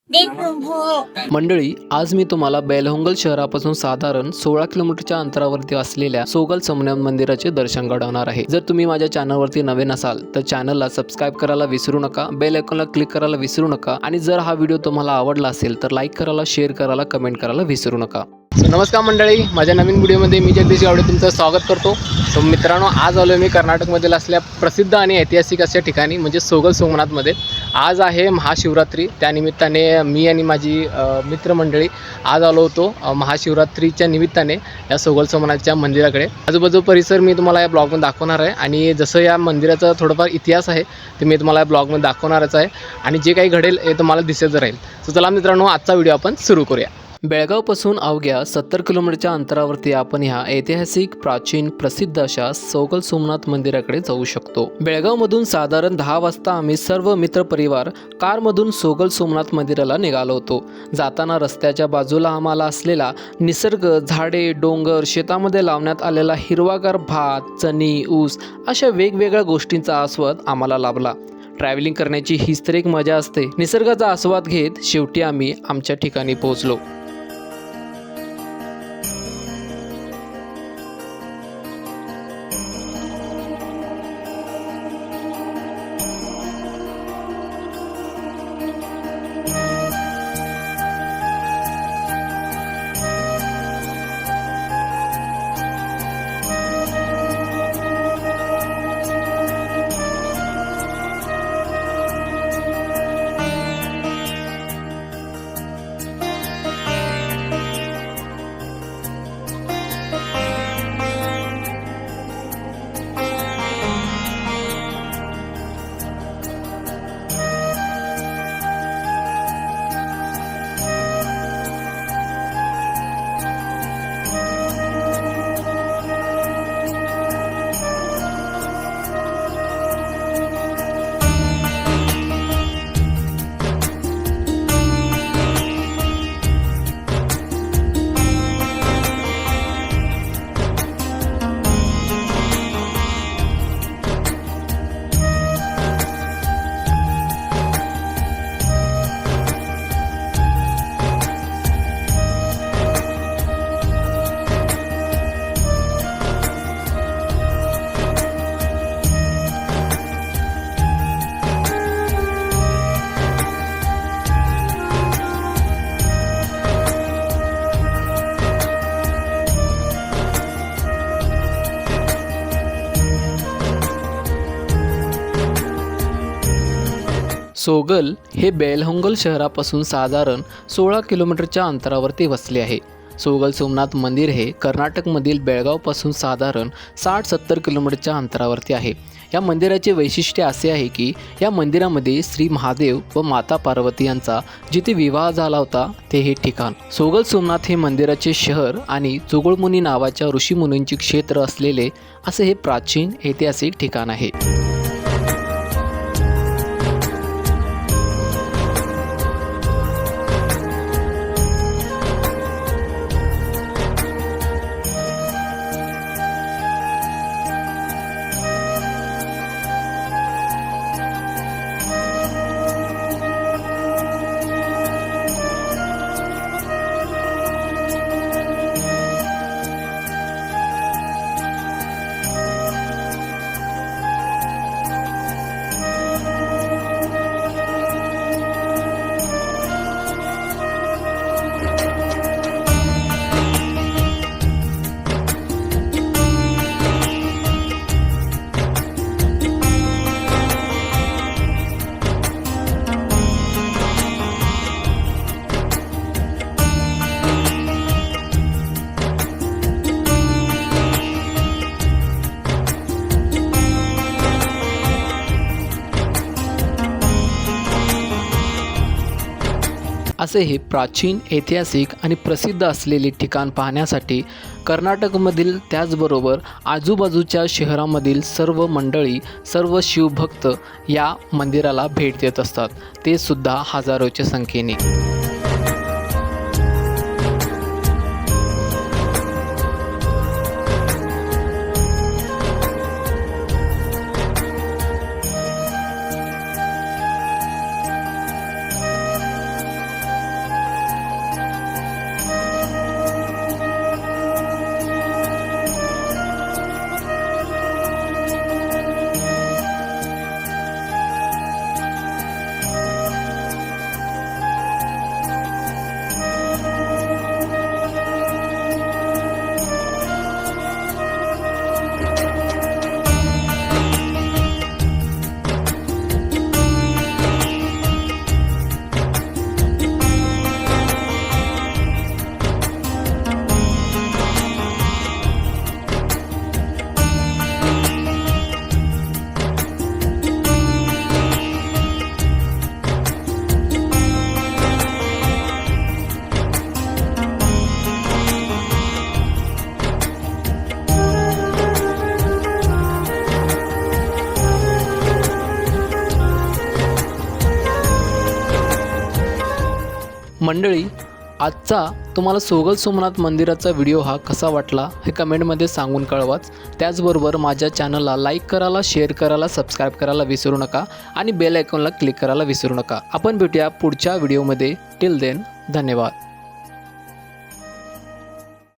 मंडळी, आज मी तुम्हाला बेलहोंगल शहरापासून साधारण 16 किलोमीटरच्या अंतरावरती असलेल्या सोगल सोमनाथ मंदिराचे दर्शन घडवणार आहे। जर तुम्ही माझ्या चॅनलवरती नवीन असाल तर चॅनलला सबस्क्राइब करायला विसरू नका, बेल आयकॉनला क्लिक करायला विसरू नका आणि जर हा व्हिडिओ तुम्हाला आवडला असेल तर लाईक करायला, शेअर करायला, कमेंट करायला विसरू नका। नमस्कार मंडळी, माझ्या नवीन व्हिडिओमध्ये मी जगदीश गावडे तुमचं स्वागत करतो। तर मित्रांनो, आज आलो मी कर्नाटकमधील असल्या प्रसिद्ध आणि ऐतिहासिक अशा ठिकाणी म्हणजे सोगल सोमनाथमध्ये। आज आहे महाशिवरात्री, त्यानिमित्ताने मी आणि माझी मित्रमंडळी आज आलो होतो महाशिवरात्रीच्या निमित्ताने या सोगल सोमनाथच्या मंदिराकडे। आजूबाजू परिसर मी तुम्हाला या ब्लॉगमध्ये दाखवणार आहे आणि जसं या मंदिराचा थोडाफार इतिहास आहे ते मी तुम्हाला या ब्लॉगमध्ये दाखवणारच आहे आणि जे काही घडेल हे तुम्हाला दिसत राहील। तर चला मित्रांनो, आजचा व्हिडिओ आपण सुरू करूया। बेळगावपासून अवघ्या 70 किलोमीटरच्या अंतरावरती आपण ह्या ऐतिहासिक, प्राचीन, प्रसिद्ध अशा सोगल सोमनाथ मंदिराकडे जाऊ शकतो। बेळगावमधून साधारण 10 वाजता आम्ही सर्व मित्रपरिवार कारमधून सोगल सोमनाथ मंदिराला निघालो होतो। जाताना रस्त्याच्या बाजूला आम्हाला असलेला निसर्ग, झाडे, डोंगर, शेतामध्ये लावण्यात आलेला हिरवागार भात, चणी, ऊस अशा वेगवेगळ्या गोष्टींचा आस्वाद आम्हाला लाभला। ट्रॅव्हलिंग करण्याची हीच तर एक मजा असते। निसर्गाचा आस्वाद घेत शेवटी आम्ही आमच्या ठिकाणी पोहोचलो। सोगल हे बेलहोंगल शहरापासून साधारण 16 किलोमीटरच्या अंतरावरती वसले आहे। सोगल सोमनाथ मंदिर हे कर्नाटकमधील बेळगावपासून साधारण 60-70 किलोमीटरच्या अंतरावरती आहे। या मंदिराचे वैशिष्ट्य असे आहे की या मंदिरामध्ये श्री महादेव व माता पार्वती यांचा जिथे विवाह झाला होता ते हे ठिकाण। सोगल सोमनाथ हे मंदिराचे शहर आणि जोगळमुनी नावाच्या ऋषीमुनींचे क्षेत्र असलेले असे हे प्राचीन ऐतिहासिक ठिकाण आहे। असे हे प्राचीन, ऐतिहासिक आणि प्रसिद्ध असलेले ठिकाण पाहण्यासाठी कर्नाटकमधील त्याचबरोबर आजूबाजूच्या शहरामधील सर्व मंडळी, सर्व शिवभक्त या मंदिराला भेट देत असतात, ते सुद्धा हजारोच्या संख्येने। मंडळी, आजचा तुम्हाला सोगल सोमनाथ मंदिराचा व्हिडिओ हा कसा वाटला हे कमेंटमध्ये सांगून कळवाच. त्याचबरोबर माझ्या चॅनलला लाईक करायला, शेअर करायला, सबस्क्राईब करायला विसरू नका आणि बेल आयकॉनला क्लिक करायला विसरू नका. आपण भेटूया पुढच्या व्हिडिओमध्ये. टिल देन, धन्यवाद.